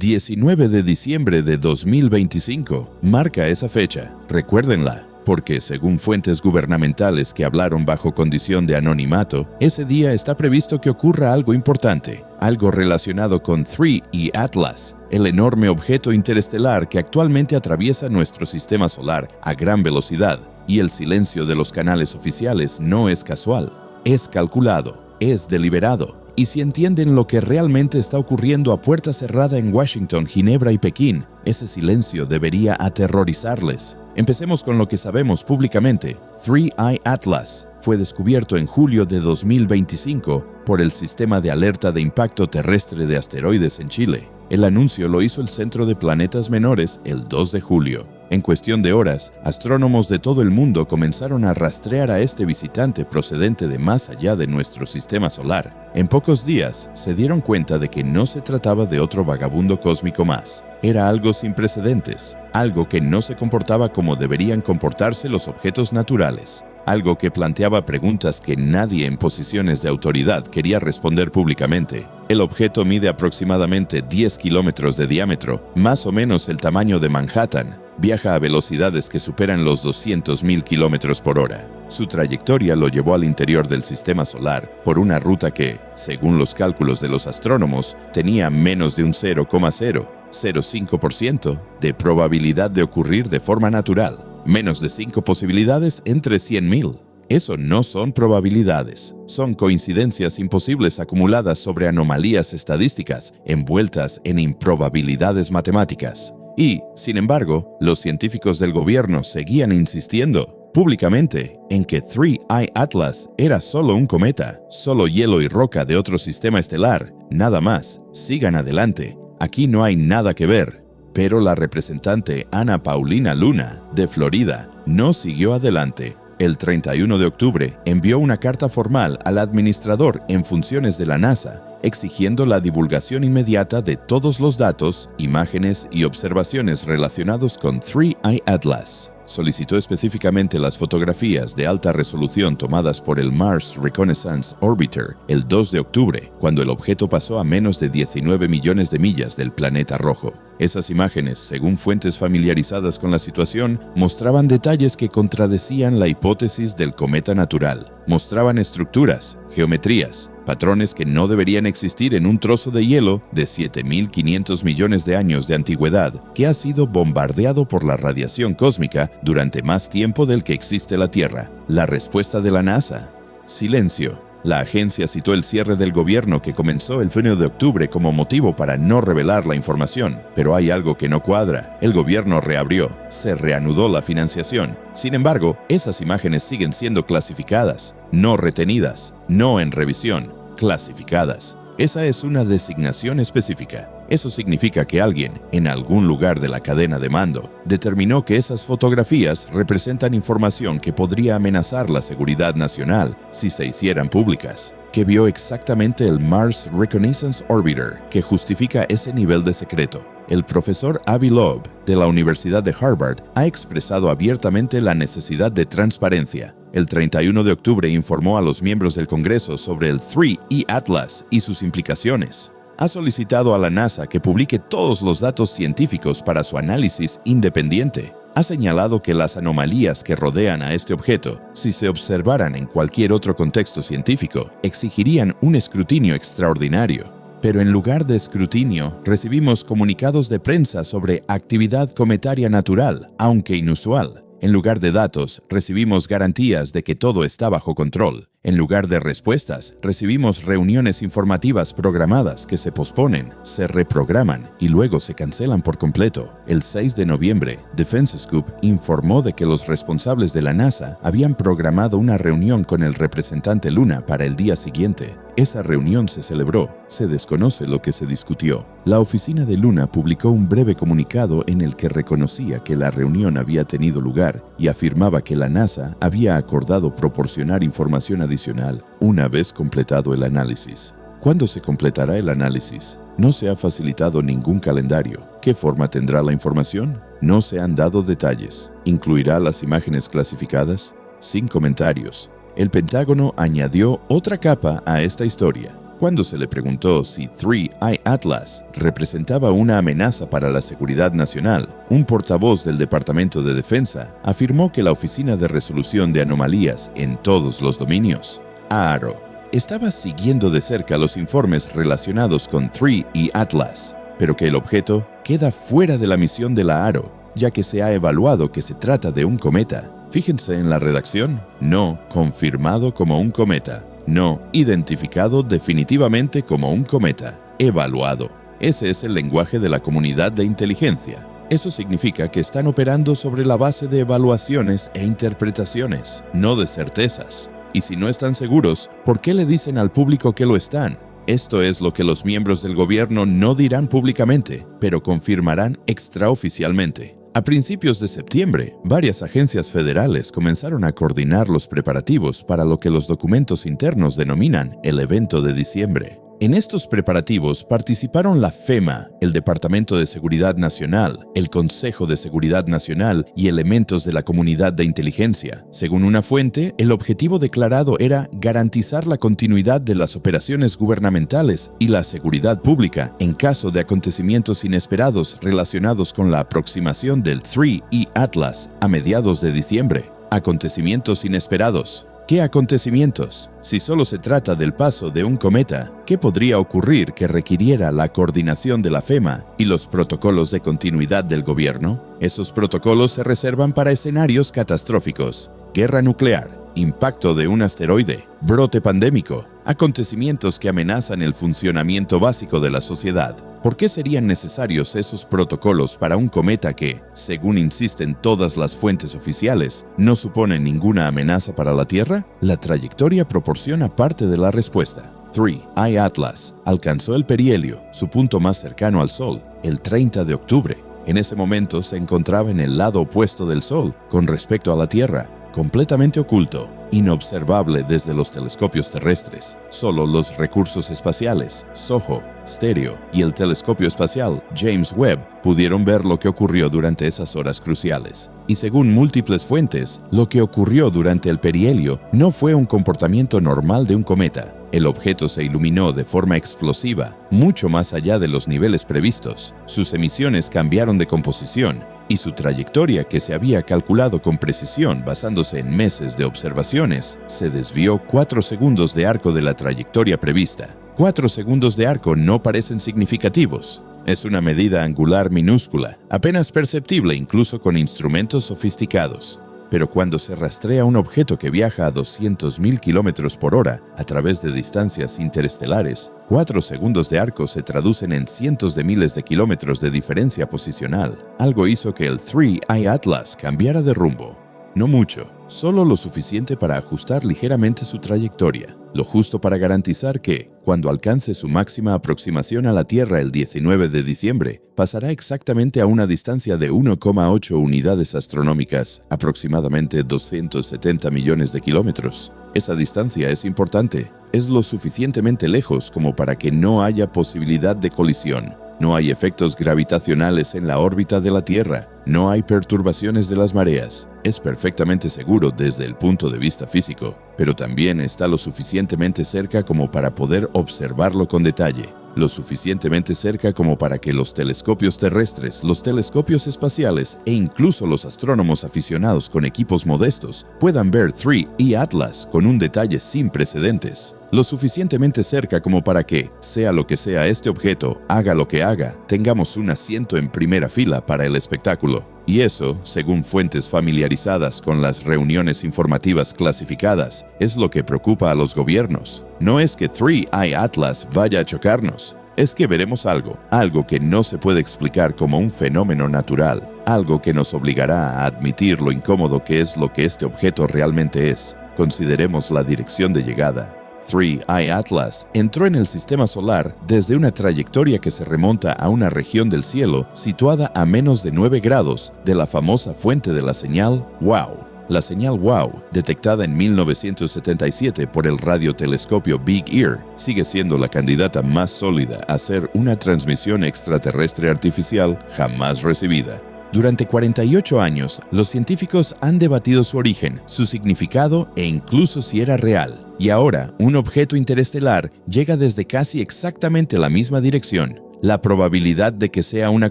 19 de diciembre de 2025. Marca esa fecha. Recuérdenla, porque según fuentes gubernamentales que hablaron bajo condición de anonimato, ese día está previsto que ocurra algo importante, algo relacionado con 3 y Atlas, el enorme objeto interestelar que actualmente atraviesa nuestro sistema solar a gran velocidad, y el silencio de los canales oficiales no es casual, es calculado, es deliberado. Y si entienden lo que realmente está ocurriendo a puerta cerrada en Washington, Ginebra y Pekín, ese silencio debería aterrorizarles. Empecemos con lo que sabemos públicamente. 3I Atlas fue descubierto en julio de 2025 por el Sistema de Alerta de Impacto Terrestre de Asteroides en Chile. El anuncio lo hizo el Centro de Planetas Menores el 2 de julio. En cuestión de horas, astrónomos de todo el mundo comenzaron a rastrear a este visitante procedente de más allá de nuestro sistema solar. En pocos días, se dieron cuenta de que no se trataba de otro vagabundo cósmico más. Era algo sin precedentes, algo que no se comportaba como deberían comportarse los objetos naturales, algo que planteaba preguntas que nadie en posiciones de autoridad quería responder públicamente. El objeto mide aproximadamente 10 kilómetros de diámetro, más o menos el tamaño de Manhattan. Viaja a velocidades que superan los 200.000 kilómetros por hora. Su trayectoria lo llevó al interior del sistema solar por una ruta que, según los cálculos de los astrónomos, tenía menos de un 0,005% de probabilidad de ocurrir de forma natural. Menos de 5 posibilidades entre 100.000. Eso no son probabilidades, son coincidencias imposibles acumuladas sobre anomalías estadísticas envueltas en improbabilidades matemáticas. Y, sin embargo, los científicos del gobierno seguían insistiendo públicamente en que 3I Atlas era solo un cometa, solo hielo y roca de otro sistema estelar, nada más. Sigan adelante, aquí no hay nada que ver. Pero la representante Ana Paulina Luna, de Florida, no siguió adelante. El 31 de octubre envió una carta formal al administrador en funciones de la NASA, exigiendo la divulgación inmediata de todos los datos, imágenes y observaciones relacionados con 3I Atlas. Solicitó específicamente las fotografías de alta resolución tomadas por el Mars Reconnaissance Orbiter el 2 de octubre, cuando el objeto pasó a menos de 19 millones de millas del planeta rojo. Esas imágenes, según fuentes familiarizadas con la situación, mostraban detalles que contradecían la hipótesis del cometa natural. Mostraban estructuras, geometrías, patrones que no deberían existir en un trozo de hielo de 7.500 millones de años de antigüedad que ha sido bombardeado por la radiación cósmica durante más tiempo del que existe la Tierra. La respuesta de la NASA: silencio. La agencia citó el cierre del gobierno que comenzó el 1 de octubre como motivo para no revelar la información. Pero hay algo que no cuadra. El gobierno reabrió, se reanudó la financiación. Sin embargo, esas imágenes siguen siendo clasificadas, no retenidas, no en revisión, clasificadas. Esa es una designación específica. Eso significa que alguien, en algún lugar de la cadena de mando, determinó que esas fotografías representan información que podría amenazar la seguridad nacional si se hicieran públicas, que vio exactamente el Mars Reconnaissance Orbiter, que justifica ese nivel de secreto. El profesor Avi Loeb, de la Universidad de Harvard, ha expresado abiertamente la necesidad de transparencia. El 31 de octubre informó a los miembros del Congreso sobre el 3I Atlas y sus implicaciones. Ha solicitado a la NASA que publique todos los datos científicos para su análisis independiente. Ha señalado que las anomalías que rodean a este objeto, si se observaran en cualquier otro contexto científico, exigirían un escrutinio extraordinario. Pero en lugar de escrutinio, recibimos comunicados de prensa sobre actividad cometaria natural, aunque inusual. En lugar de datos, recibimos garantías de que todo está bajo control. En lugar de respuestas, recibimos reuniones informativas programadas que se posponen, se reprograman y luego se cancelan por completo. El 6 de noviembre, Defense Scoop informó de que los responsables de la NASA habían programado una reunión con el representante Luna para el día siguiente. Esa reunión se celebró. Se desconoce lo que se discutió. La oficina de Luna publicó un breve comunicado en el que reconocía que la reunión había tenido lugar y afirmaba que la NASA había acordado proporcionar información adicional una vez completado el análisis. ¿Cuándo se completará el análisis? No se ha facilitado ningún calendario. ¿Qué forma tendrá la información? No se han dado detalles. ¿Incluirá las imágenes clasificadas? Sin comentarios. El Pentágono añadió otra capa a esta historia. Cuando se le preguntó si 3I Atlas representaba una amenaza para la seguridad nacional, un portavoz del Departamento de Defensa afirmó que la Oficina de Resolución de Anomalías en todos los dominios, AARO, estaba siguiendo de cerca los informes relacionados con 3I Atlas, pero que el objeto queda fuera de la misión de la AARO, ya que se ha evaluado que se trata de un cometa. Fíjense en la redacción: no confirmado como un cometa. No identificado definitivamente como un cometa. Evaluado. Ese es el lenguaje de la comunidad de inteligencia. Eso significa que están operando sobre la base de evaluaciones e interpretaciones, no de certezas. Y si no están seguros, ¿por qué le dicen al público que lo están? Esto es lo que los miembros del gobierno no dirán públicamente, pero confirmarán extraoficialmente. A principios de septiembre, varias agencias federales comenzaron a coordinar los preparativos para lo que los documentos internos denominan el evento de diciembre. En estos preparativos participaron la FEMA, el Departamento de Seguridad Nacional, el Consejo de Seguridad Nacional y elementos de la comunidad de inteligencia. Según una fuente, el objetivo declarado era garantizar la continuidad de las operaciones gubernamentales y la seguridad pública en caso de acontecimientos inesperados relacionados con la aproximación del 3I Atlas a mediados de diciembre. Acontecimientos inesperados. ¿Qué acontecimientos? Si solo se trata del paso de un cometa, ¿qué podría ocurrir que requiriera la coordinación de la FEMA y los protocolos de continuidad del gobierno? Esos protocolos se reservan para escenarios catastróficos: guerra nuclear, impacto de un asteroide, brote pandémico, acontecimientos que amenazan el funcionamiento básico de la sociedad. ¿Por qué serían necesarios esos protocolos para un cometa que, según insisten todas las fuentes oficiales, no supone ninguna amenaza para la Tierra? La trayectoria proporciona parte de la respuesta. 3I Atlas alcanzó el perihelio, su punto más cercano al Sol, el 30 de octubre. En ese momento se encontraba en el lado opuesto del Sol con respecto a la Tierra, completamente oculto, inobservable desde los telescopios terrestres. Solo los recursos espaciales, SOHO, Stereo y el telescopio espacial James Webb pudieron ver lo que ocurrió durante esas horas cruciales. Y según múltiples fuentes, lo que ocurrió durante el perihelio no fue un comportamiento normal de un cometa. El objeto se iluminó de forma explosiva, mucho más allá de los niveles previstos. Sus emisiones cambiaron de composición y su trayectoria, que se había calculado con precisión basándose en meses de observaciones, se desvió 4 segundos de arco de la trayectoria prevista. 4 segundos de arco no parecen significativos. Es una medida angular minúscula, apenas perceptible incluso con instrumentos sofisticados. Pero cuando se rastrea un objeto que viaja a 200.000 km por hora a través de distancias interestelares, 4 segundos de arco se traducen en cientos de miles de kilómetros de diferencia posicional. Algo hizo que el 3I Atlas cambiara de rumbo. No mucho, solo lo suficiente para ajustar ligeramente su trayectoria, lo justo para garantizar que, cuando alcance su máxima aproximación a la Tierra el 19 de diciembre, pasará exactamente a una distancia de 1,8 unidades astronómicas, aproximadamente 270 millones de kilómetros. Esa distancia es importante, es lo suficientemente lejos como para que no haya posibilidad de colisión. No hay efectos gravitacionales en la órbita de la Tierra, no hay perturbaciones de las mareas. Es perfectamente seguro desde el punto de vista físico, pero también está lo suficientemente cerca como para poder observarlo con detalle. Lo suficientemente cerca como para que los telescopios terrestres, los telescopios espaciales e incluso los astrónomos aficionados con equipos modestos puedan ver 3I Atlas con un detalle sin precedentes. Lo suficientemente cerca como para que, sea lo que sea este objeto, haga lo que haga, tengamos un asiento en primera fila para el espectáculo. Y eso, según fuentes familiarizadas con las reuniones informativas clasificadas, es lo que preocupa a los gobiernos. No es que 3I Atlas vaya a chocarnos, es que veremos algo que no se puede explicar como un fenómeno natural, algo que nos obligará a admitir lo incómodo que es lo que este objeto realmente es. Consideremos la dirección de llegada. 3I Atlas entró en el sistema solar desde una trayectoria que se remonta a una región del cielo situada a menos de 9 grados de la famosa fuente de la señal WOW. La señal WOW, detectada en 1977 por el radiotelescopio Big Ear, sigue siendo la candidata más sólida a ser una transmisión extraterrestre artificial jamás recibida. Durante 48 años, los científicos han debatido su origen, su significado e incluso si era real. Y ahora, un objeto interestelar llega desde casi exactamente la misma dirección. La probabilidad de que sea una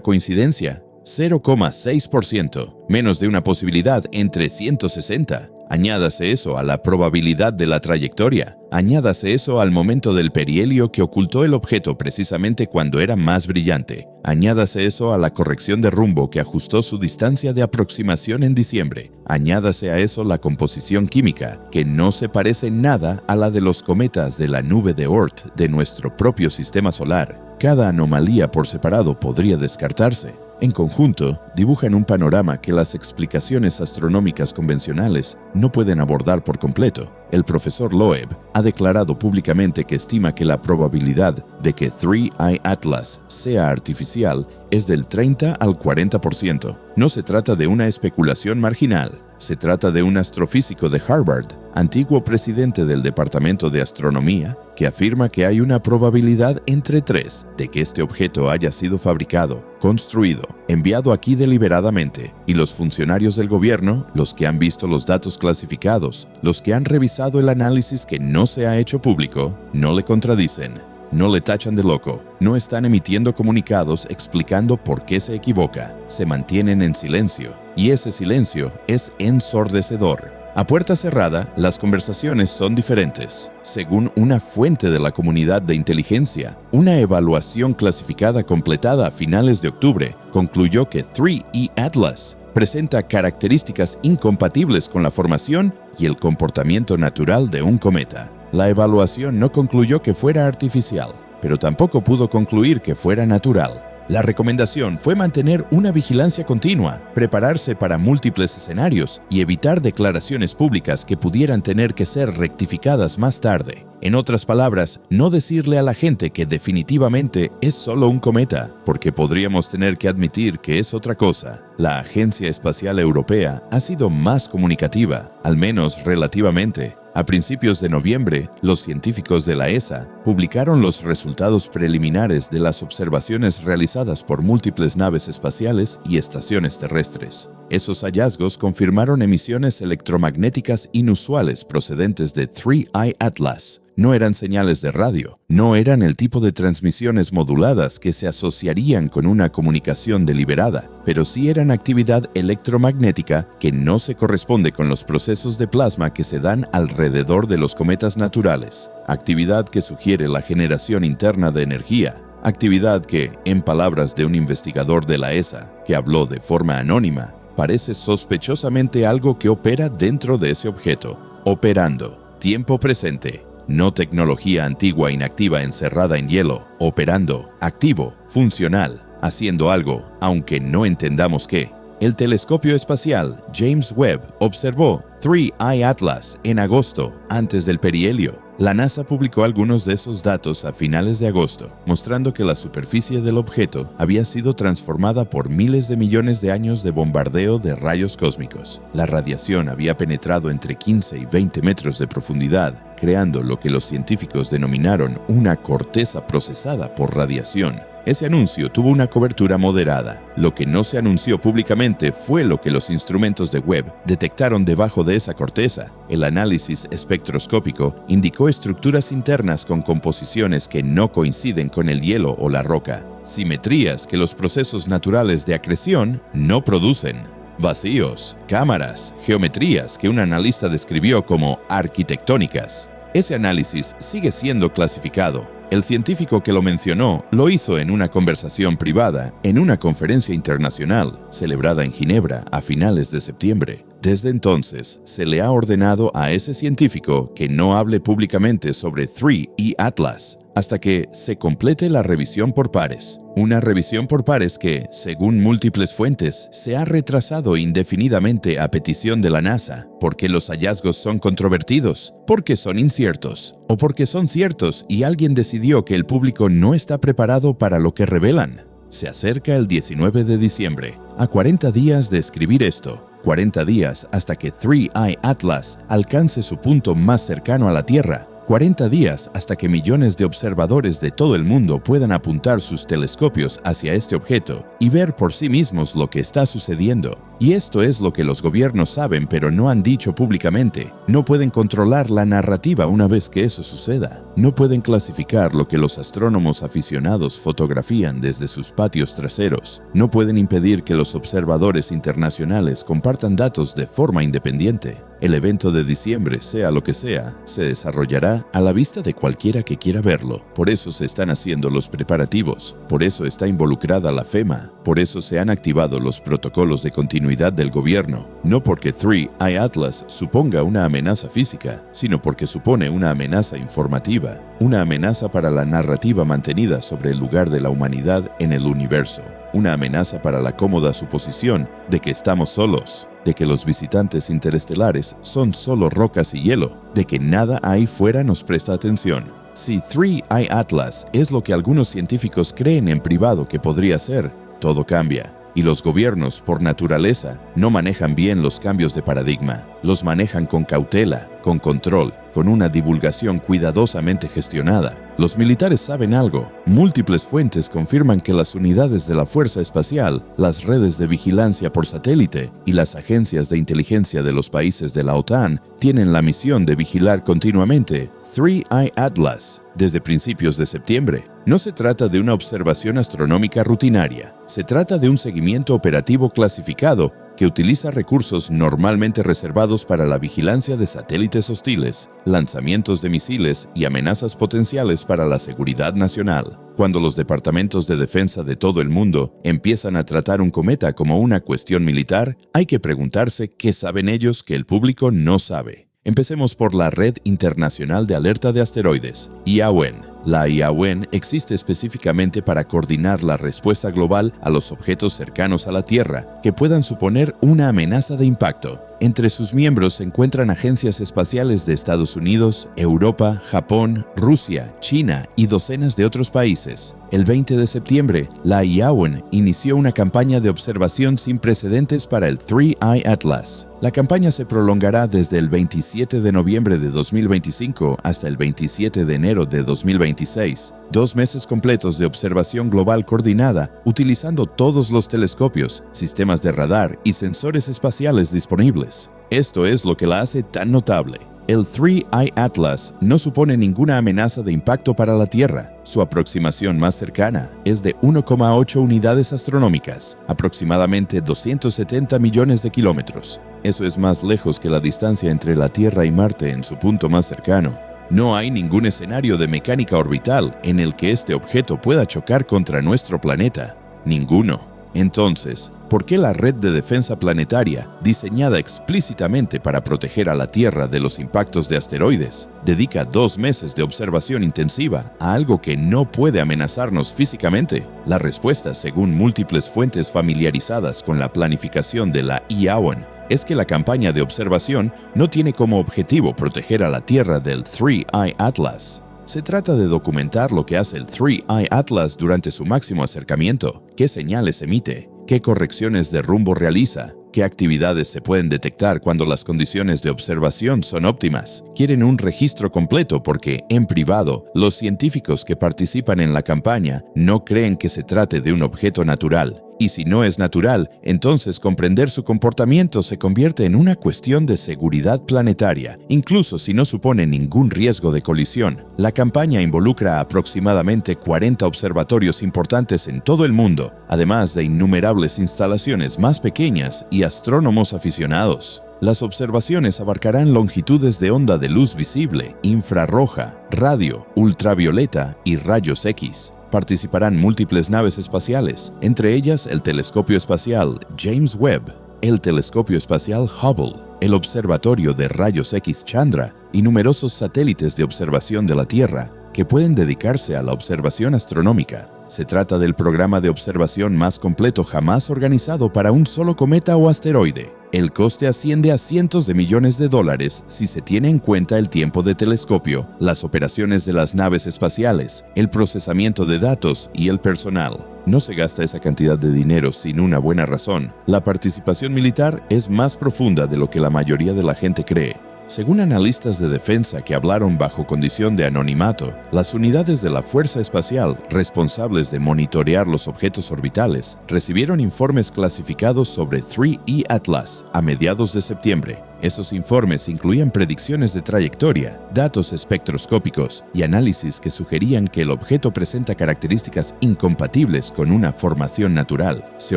coincidencia, 0,6%, menos de una posibilidad entre 160. Añádase eso a la probabilidad de la trayectoria. Añádase eso al momento del perihelio que ocultó el objeto precisamente cuando era más brillante. Añádase eso a la corrección de rumbo que ajustó su distancia de aproximación en diciembre. Añádase a eso la composición química, que no se parece en nada a la de los cometas de la nube de Oort de nuestro propio sistema solar. Cada anomalía por separado podría descartarse. En conjunto, dibujan un panorama que las explicaciones astronómicas convencionales no pueden abordar por completo. El profesor Loeb ha declarado públicamente que estima que la probabilidad de que 3I Atlas sea artificial es del 30 al 40%. No se trata de una especulación marginal. Se trata de un astrofísico de Harvard, antiguo presidente del Departamento de Astronomía, que afirma que hay una probabilidad entre 3 de que este objeto haya sido fabricado, construido, enviado aquí deliberadamente, y los funcionarios del gobierno, los que han visto los datos clasificados, los que han revisado el análisis que no se ha hecho público, no le contradicen. No le tachan de loco, no están emitiendo comunicados explicando por qué se equivoca, se mantienen en silencio, y ese silencio es ensordecedor. A puerta cerrada, las conversaciones son diferentes. Según una fuente de la comunidad de inteligencia, una evaluación clasificada completada a finales de octubre concluyó que 3E Atlas presenta características incompatibles con la formación y el comportamiento natural de un cometa. La evaluación no concluyó que fuera artificial, pero tampoco pudo concluir que fuera natural. La recomendación fue mantener una vigilancia continua, prepararse para múltiples escenarios y evitar declaraciones públicas que pudieran tener que ser rectificadas más tarde. En otras palabras, no decirle a la gente que definitivamente es solo un cometa, porque podríamos tener que admitir que es otra cosa. La Agencia Espacial Europea ha sido más comunicativa, al menos relativamente. A principios de noviembre, los científicos de la ESA publicaron los resultados preliminares de las observaciones realizadas por múltiples naves espaciales y estaciones terrestres. Esos hallazgos confirmaron emisiones electromagnéticas inusuales procedentes de 3I Atlas. No eran señales de radio, no eran el tipo de transmisiones moduladas que se asociarían con una comunicación deliberada, pero sí eran actividad electromagnética que no se corresponde con los procesos de plasma que se dan alrededor de los cometas naturales, actividad que sugiere la generación interna de energía, actividad que, en palabras de un investigador de la ESA, que habló de forma anónima, parece sospechosamente algo que opera dentro de ese objeto, operando, tiempo presente. No tecnología antigua inactiva encerrada en hielo, operando, activo, funcional, haciendo algo, aunque no entendamos qué. El telescopio espacial James Webb observó 3I Atlas en agosto, antes del perihelio. La NASA publicó algunos de esos datos a finales de agosto, mostrando que la superficie del objeto había sido transformada por miles de millones de años de bombardeo de rayos cósmicos. La radiación había penetrado entre 15 y 20 metros de profundidad, creando lo que los científicos denominaron una corteza procesada por radiación. Ese anuncio tuvo una cobertura moderada. Lo que no se anunció públicamente fue lo que los instrumentos de Webb detectaron debajo de esa corteza. El análisis espectroscópico indicó estructuras internas con composiciones que no coinciden con el hielo o la roca, simetrías que los procesos naturales de acreción no producen, vacíos, cámaras, geometrías que un analista describió como arquitectónicas. Ese análisis sigue siendo clasificado. El científico que lo mencionó lo hizo en una conversación privada en una conferencia internacional celebrada en Ginebra a finales de septiembre. Desde entonces, se le ha ordenado a ese científico que no hable públicamente sobre 3E Atlas hasta que se complete la revisión por pares. Una revisión por pares que, según múltiples fuentes, se ha retrasado indefinidamente a petición de la NASA, porque los hallazgos son controvertidos, porque son inciertos, o porque son ciertos y alguien decidió que el público no está preparado para lo que revelan. Se acerca el 19 de diciembre, a 40 días de escribir esto. 40 días hasta que 3I Atlas alcance su punto más cercano a la Tierra. 40 días hasta que millones de observadores de todo el mundo puedan apuntar sus telescopios hacia este objeto y ver por sí mismos lo que está sucediendo. Y esto es lo que los gobiernos saben pero no han dicho públicamente. No pueden controlar la narrativa una vez que eso suceda. No pueden clasificar lo que los astrónomos aficionados fotografían desde sus patios traseros. No pueden impedir que los observadores internacionales compartan datos de forma independiente. El evento de diciembre, sea lo que sea, se desarrollará a la vista de cualquiera que quiera verlo. Por eso se están haciendo los preparativos. Por eso está involucrada la FEMA. Por eso se han activado los protocolos de continuidad del gobierno. No porque 3i Atlas suponga una amenaza física, sino porque supone una amenaza informativa. Una amenaza para la narrativa mantenida sobre el lugar de la humanidad en el universo. Una amenaza para la cómoda suposición de que estamos solos, de que los visitantes interestelares son solo rocas y hielo, de que nada ahí fuera nos presta atención. Si 3i Atlas es lo que algunos científicos creen en privado que podría ser, todo cambia. Y los gobiernos, por naturaleza, no manejan bien los cambios de paradigma. Los manejan con cautela, con control, con una divulgación cuidadosamente gestionada. Los militares saben algo. Múltiples fuentes confirman que las unidades de la Fuerza Espacial, las redes de vigilancia por satélite y las agencias de inteligencia de los países de la OTAN tienen la misión de vigilar continuamente 3i Atlas desde principios de septiembre. No se trata de una observación astronómica rutinaria. Se trata de un seguimiento operativo clasificado que utiliza recursos normalmente reservados para la vigilancia de satélites hostiles, lanzamientos de misiles y amenazas potenciales para la seguridad nacional. Cuando los departamentos de defensa de todo el mundo empiezan a tratar un cometa como una cuestión militar, hay que preguntarse qué saben ellos que el público no sabe. Empecemos por la Red Internacional de Alerta de Asteroides, IAWN. La IAWN existe específicamente para coordinar la respuesta global a los objetos cercanos a la Tierra que puedan suponer una amenaza de impacto. Entre sus miembros se encuentran agencias espaciales de Estados Unidos, Europa, Japón, Rusia, China y docenas de otros países. El 20 de septiembre, la IAWN inició una campaña de observación sin precedentes para el 3i Atlas. La campaña se prolongará desde el 27 de noviembre de 2025 hasta el 27 de enero de 2026. 2 meses completos de observación global coordinada utilizando todos los telescopios, sistemas de radar y sensores espaciales disponibles. Esto es lo que la hace tan notable. El 3i Atlas no supone ninguna amenaza de impacto para la Tierra. Su aproximación más cercana es de 1,8 unidades astronómicas, aproximadamente 270 millones de kilómetros. Eso es más lejos que la distancia entre la Tierra y Marte en su punto más cercano. No hay ningún escenario de mecánica orbital en el que este objeto pueda chocar contra nuestro planeta. Ninguno. Entonces, ¿por qué la red de defensa planetaria, diseñada explícitamente para proteger a la Tierra de los impactos de asteroides, dedica 2 meses de observación intensiva a algo que no puede amenazarnos físicamente? La respuesta, según múltiples fuentes familiarizadas con la planificación de la IAWN, es que la campaña de observación no tiene como objetivo proteger a la Tierra del 3i Atlas. Se trata de documentar lo que hace el 3i Atlas durante su máximo acercamiento, qué señales emite, qué correcciones de rumbo realiza, qué actividades se pueden detectar cuando las condiciones de observación son óptimas. Quieren un registro completo porque, en privado, los científicos que participan en la campaña no creen que se trate de un objeto natural. Y si no es natural, entonces comprender su comportamiento se convierte en una cuestión de seguridad planetaria, incluso si no supone ningún riesgo de colisión. La campaña involucra a aproximadamente 40 observatorios importantes en todo el mundo, además de innumerables instalaciones más pequeñas y astrónomos aficionados. Las observaciones abarcarán longitudes de onda de luz visible, infrarroja, radio, ultravioleta y rayos X. Participarán múltiples naves espaciales, entre ellas el telescopio espacial James Webb, el telescopio espacial Hubble, el observatorio de rayos X Chandra y numerosos satélites de observación de la Tierra que pueden dedicarse a la observación astronómica. Se trata del programa de observación más completo jamás organizado para un solo cometa o asteroide. El coste asciende a cientos de millones de dólares si se tiene en cuenta el tiempo de telescopio, las operaciones de las naves espaciales, el procesamiento de datos y el personal. No se gasta esa cantidad de dinero sin una buena razón. La participación militar es más profunda de lo que la mayoría de la gente cree. Según analistas de defensa que hablaron bajo condición de anonimato, las unidades de la Fuerza Espacial responsables de monitorear los objetos orbitales recibieron informes clasificados sobre 3E Atlas a mediados de septiembre. Esos informes incluían predicciones de trayectoria, datos espectroscópicos y análisis que sugerían que el objeto presenta características incompatibles con una formación natural. Se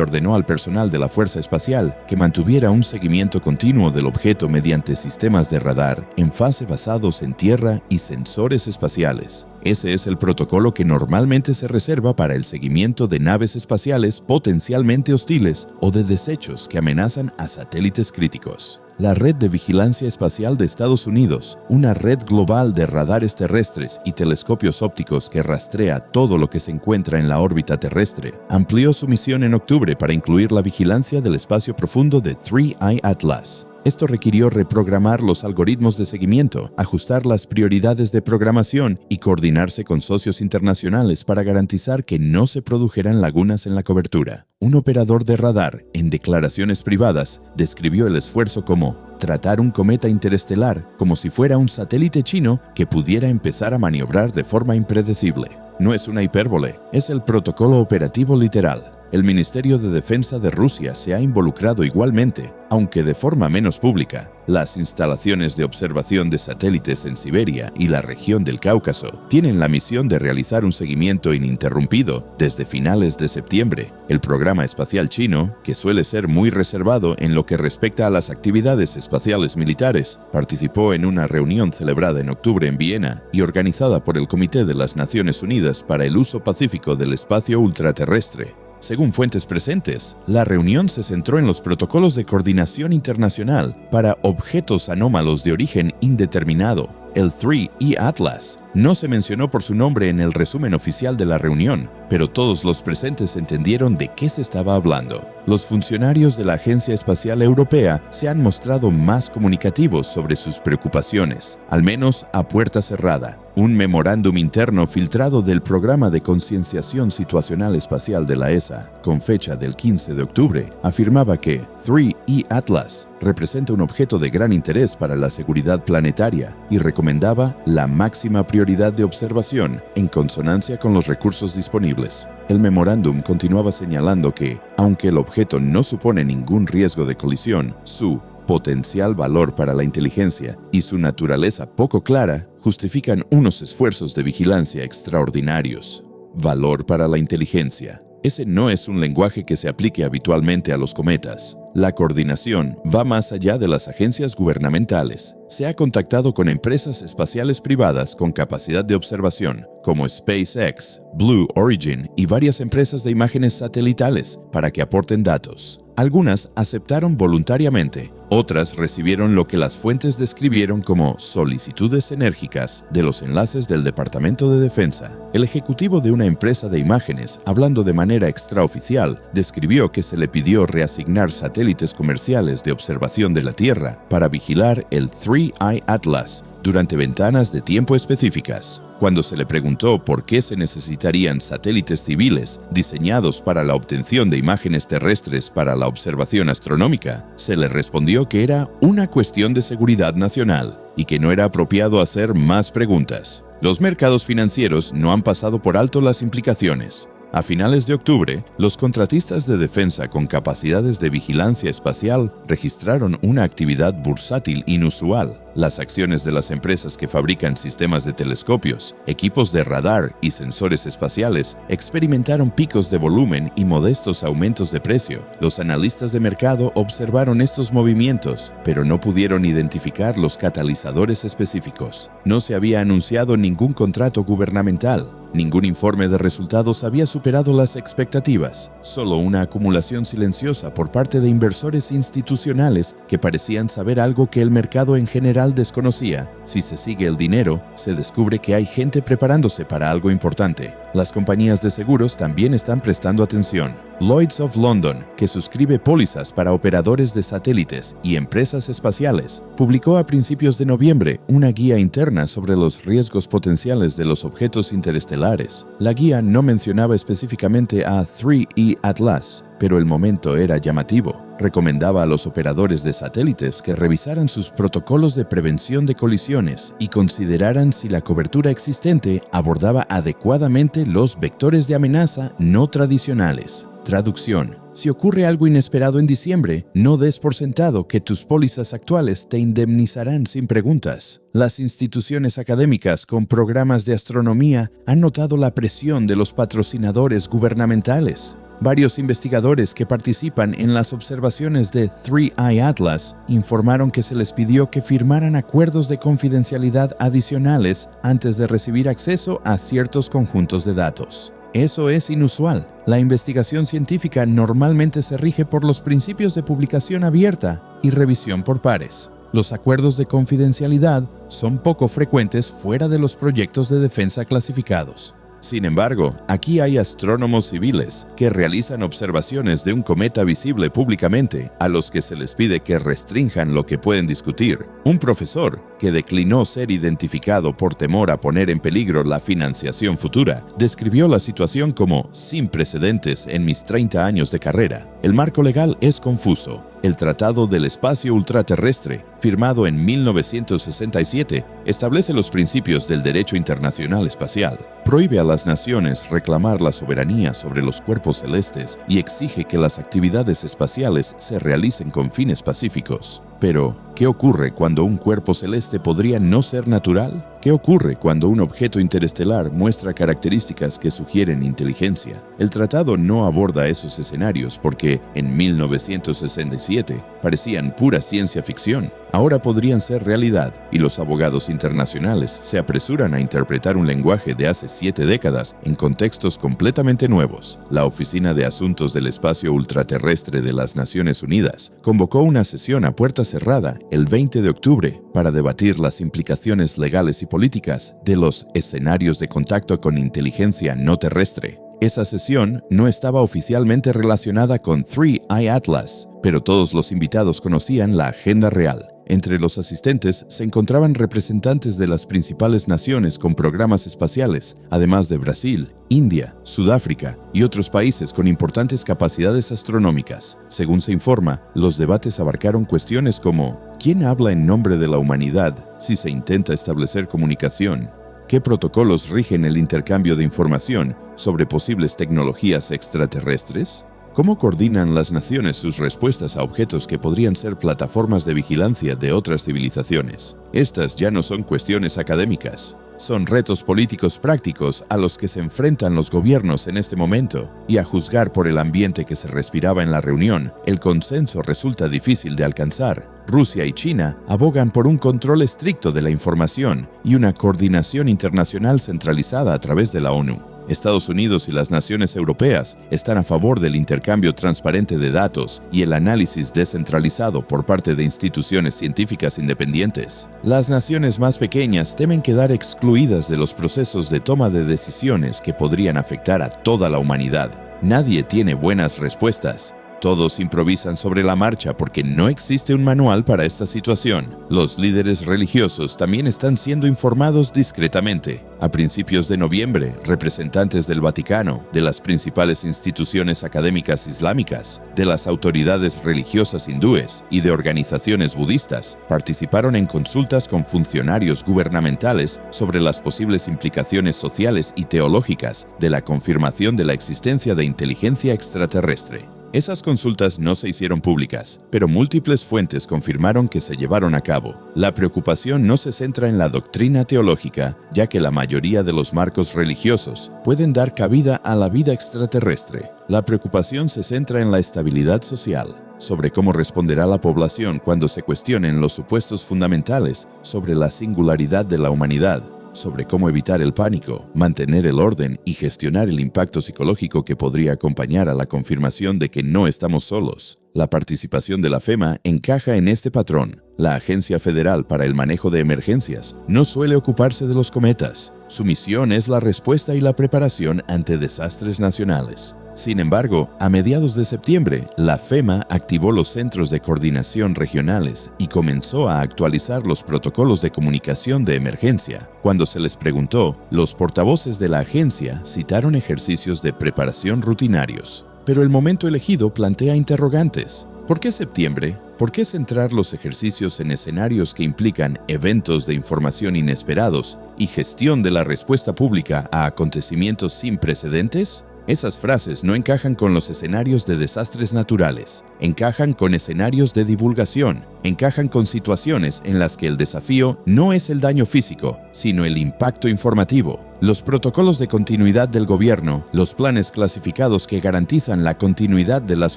ordenó al personal de la Fuerza Espacial que mantuviera un seguimiento continuo del objeto mediante sistemas de radar en fase basados en tierra y sensores espaciales. Ese es el protocolo que normalmente se reserva para el seguimiento de naves espaciales potencialmente hostiles o de desechos que amenazan a satélites críticos. La Red de Vigilancia Espacial de Estados Unidos, una red global de radares terrestres y telescopios ópticos que rastrea todo lo que se encuentra en la órbita terrestre, amplió su misión en octubre para incluir la vigilancia del espacio profundo de 3I Atlas. Esto requirió reprogramar los algoritmos de seguimiento, ajustar las prioridades de programación y coordinarse con socios internacionales para garantizar que no se produjeran lagunas en la cobertura. Un operador de radar, en declaraciones privadas, describió el esfuerzo como tratar un cometa interestelar como si fuera un satélite chino que pudiera empezar a maniobrar de forma impredecible. No es una hipérbole, es el protocolo operativo literal. El Ministerio de Defensa de Rusia se ha involucrado igualmente, aunque de forma menos pública. Las instalaciones de observación de satélites en Siberia y la región del Cáucaso tienen la misión de realizar un seguimiento ininterrumpido desde finales de septiembre. El programa espacial chino, que suele ser muy reservado en lo que respecta a las actividades espaciales militares, participó en una reunión celebrada en octubre en Viena y organizada por el Comité de las Naciones Unidas para el Uso Pacífico del Espacio Ultraterrestre. Según fuentes presentes, la reunión se centró en los protocolos de coordinación internacional para objetos anómalos de origen indeterminado. El 3E Atlas no se mencionó por su nombre en el resumen oficial de la reunión, pero todos los presentes entendieron de qué se estaba hablando. Los funcionarios de la Agencia Espacial Europea se han mostrado más comunicativos sobre sus preocupaciones, al menos a puerta cerrada. Un memorándum interno filtrado del Programa de Concienciación Situacional Espacial de la ESA, con fecha del 15 de octubre, afirmaba que 3E Atlas representa un objeto de gran interés para la seguridad planetaria y recomendaba la máxima prioridad de observación en consonancia con los recursos disponibles. El memorándum continuaba señalando que, aunque el objeto no supone ningún riesgo de colisión, su potencial valor para la inteligencia y su naturaleza poco clara justifican unos esfuerzos de vigilancia extraordinarios. Valor para la inteligencia. Ese no es un lenguaje que se aplique habitualmente a los cometas. La coordinación va más allá de las agencias gubernamentales. Se ha contactado con empresas espaciales privadas con capacidad de observación, como SpaceX, Blue Origin y varias empresas de imágenes satelitales, para que aporten datos. Algunas aceptaron voluntariamente, otras recibieron lo que las fuentes describieron como solicitudes enérgicas de los enlaces del Departamento de Defensa. El ejecutivo de una empresa de imágenes, hablando de manera extraoficial, describió que se le pidió reasignar satélites comerciales de observación de la Tierra para vigilar el 3I Atlas durante ventanas de tiempo específicas. Cuando se le preguntó por qué se necesitarían satélites civiles diseñados para la obtención de imágenes terrestres para la observación astronómica, se le respondió que era una cuestión de seguridad nacional y que no era apropiado hacer más preguntas. Los mercados financieros no han pasado por alto las implicaciones. A finales de octubre, los contratistas de defensa con capacidades de vigilancia espacial registraron una actividad bursátil inusual. Las acciones de las empresas que fabrican sistemas de telescopios, equipos de radar y sensores espaciales experimentaron picos de volumen y modestos aumentos de precio. Los analistas de mercado observaron estos movimientos, pero no pudieron identificar los catalizadores específicos. No se había anunciado ningún contrato gubernamental. Ningún informe de resultados había superado las expectativas, solo una acumulación silenciosa por parte de inversores institucionales que parecían saber algo que el mercado en general desconocía. Si se sigue el dinero, se descubre que hay gente preparándose para algo importante. Las compañías de seguros también están prestando atención. Lloyd's of London, que suscribe pólizas para operadores de satélites y empresas espaciales, publicó a principios de noviembre una guía interna sobre los riesgos potenciales de los objetos interestelares. La guía no mencionaba específicamente a 3E Atlas, pero el momento era llamativo. Recomendaba a los operadores de satélites que revisaran sus protocolos de prevención de colisiones y consideraran si la cobertura existente abordaba adecuadamente los vectores de amenaza no tradicionales. Traducción: si ocurre algo inesperado en diciembre, no des por sentado que tus pólizas actuales te indemnizarán sin preguntas. Las instituciones académicas con programas de astronomía han notado la presión de los patrocinadores gubernamentales. Varios investigadores que participan en las observaciones de 3i Atlas informaron que se les pidió que firmaran acuerdos de confidencialidad adicionales antes de recibir acceso a ciertos conjuntos de datos. Eso es inusual. La investigación científica normalmente se rige por los principios de publicación abierta y revisión por pares. Los acuerdos de confidencialidad son poco frecuentes fuera de los proyectos de defensa clasificados. Sin embargo, aquí hay astrónomos civiles que realizan observaciones de un cometa visible públicamente, a los que se les pide que restrinjan lo que pueden discutir. Un profesor, que declinó ser identificado por temor a poner en peligro la financiación futura, describió la situación como sin precedentes en mis 30 años de carrera. El marco legal es confuso. El Tratado del Espacio Ultraterrestre, firmado en 1967, establece los principios del derecho internacional espacial, prohíbe a las naciones reclamar la soberanía sobre los cuerpos celestes y exige que las actividades espaciales se realicen con fines pacíficos. Pero, ¿qué ocurre cuando un cuerpo celeste podría no ser natural? ¿Qué ocurre cuando un objeto interestelar muestra características que sugieren inteligencia? El tratado no aborda esos escenarios porque, en 1967, parecían pura ciencia ficción. Ahora podrían ser realidad, y los abogados internacionales se apresuran a interpretar un lenguaje de hace 7 décadas en contextos completamente nuevos. La Oficina de Asuntos del Espacio Ultraterrestre de las Naciones Unidas convocó una sesión a puerta cerrada el 20 de octubre para debatir las implicaciones legales y políticas de los escenarios de contacto con inteligencia no terrestre. Esa sesión no estaba oficialmente relacionada con 3i Atlas, pero todos los invitados conocían la agenda real. Entre los asistentes se encontraban representantes de las principales naciones con programas espaciales, además de Brasil, India, Sudáfrica y otros países con importantes capacidades astronómicas. Según se informa, los debates abarcaron cuestiones como ¿quién habla en nombre de la humanidad si se intenta establecer comunicación? ¿Qué protocolos rigen el intercambio de información sobre posibles tecnologías extraterrestres? ¿Cómo coordinan las naciones sus respuestas a objetos que podrían ser plataformas de vigilancia de otras civilizaciones? Estas ya no son cuestiones académicas. Son retos políticos prácticos a los que se enfrentan los gobiernos en este momento, y a juzgar por el ambiente que se respiraba en la reunión, el consenso resulta difícil de alcanzar. Rusia y China abogan por un control estricto de la información y una coordinación internacional centralizada a través de la ONU. Estados Unidos y las naciones europeas están a favor del intercambio transparente de datos y el análisis descentralizado por parte de instituciones científicas independientes. Las naciones más pequeñas temen quedar excluidas de los procesos de toma de decisiones que podrían afectar a toda la humanidad. Nadie tiene buenas respuestas. Todos improvisan sobre la marcha porque no existe un manual para esta situación. Los líderes religiosos también están siendo informados discretamente. A principios de noviembre, representantes del Vaticano, de las principales instituciones académicas islámicas, de las autoridades religiosas hindúes y de organizaciones budistas participaron en consultas con funcionarios gubernamentales sobre las posibles implicaciones sociales y teológicas de la confirmación de la existencia de inteligencia extraterrestre. Esas consultas no se hicieron públicas, pero múltiples fuentes confirmaron que se llevaron a cabo. La preocupación no se centra en la doctrina teológica, ya que la mayoría de los marcos religiosos pueden dar cabida a la vida extraterrestre. La preocupación se centra en la estabilidad social, sobre cómo responderá la población cuando se cuestionen los supuestos fundamentales sobre la singularidad de la humanidad, sobre cómo evitar el pánico, mantener el orden y gestionar el impacto psicológico que podría acompañar a la confirmación de que no estamos solos. La participación de la FEMA encaja en este patrón. La Agencia Federal para el Manejo de Emergencias no suele ocuparse de los cometas. Su misión es la respuesta y la preparación ante desastres nacionales. Sin embargo, a mediados de septiembre, la FEMA activó los centros de coordinación regionales y comenzó a actualizar los protocolos de comunicación de emergencia. Cuando se les preguntó, los portavoces de la agencia citaron ejercicios de preparación rutinarios. pero el momento elegido plantea interrogantes. ¿Por qué septiembre? ¿Por qué centrar los ejercicios en escenarios que implican eventos de información inesperados y gestión de la respuesta pública a acontecimientos sin precedentes? Esas frases no encajan con los escenarios de desastres naturales, encajan con escenarios de divulgación, encajan con situaciones en las que el desafío no es el daño físico, sino el impacto informativo. Los protocolos de continuidad del gobierno, los planes clasificados que garantizan la continuidad de las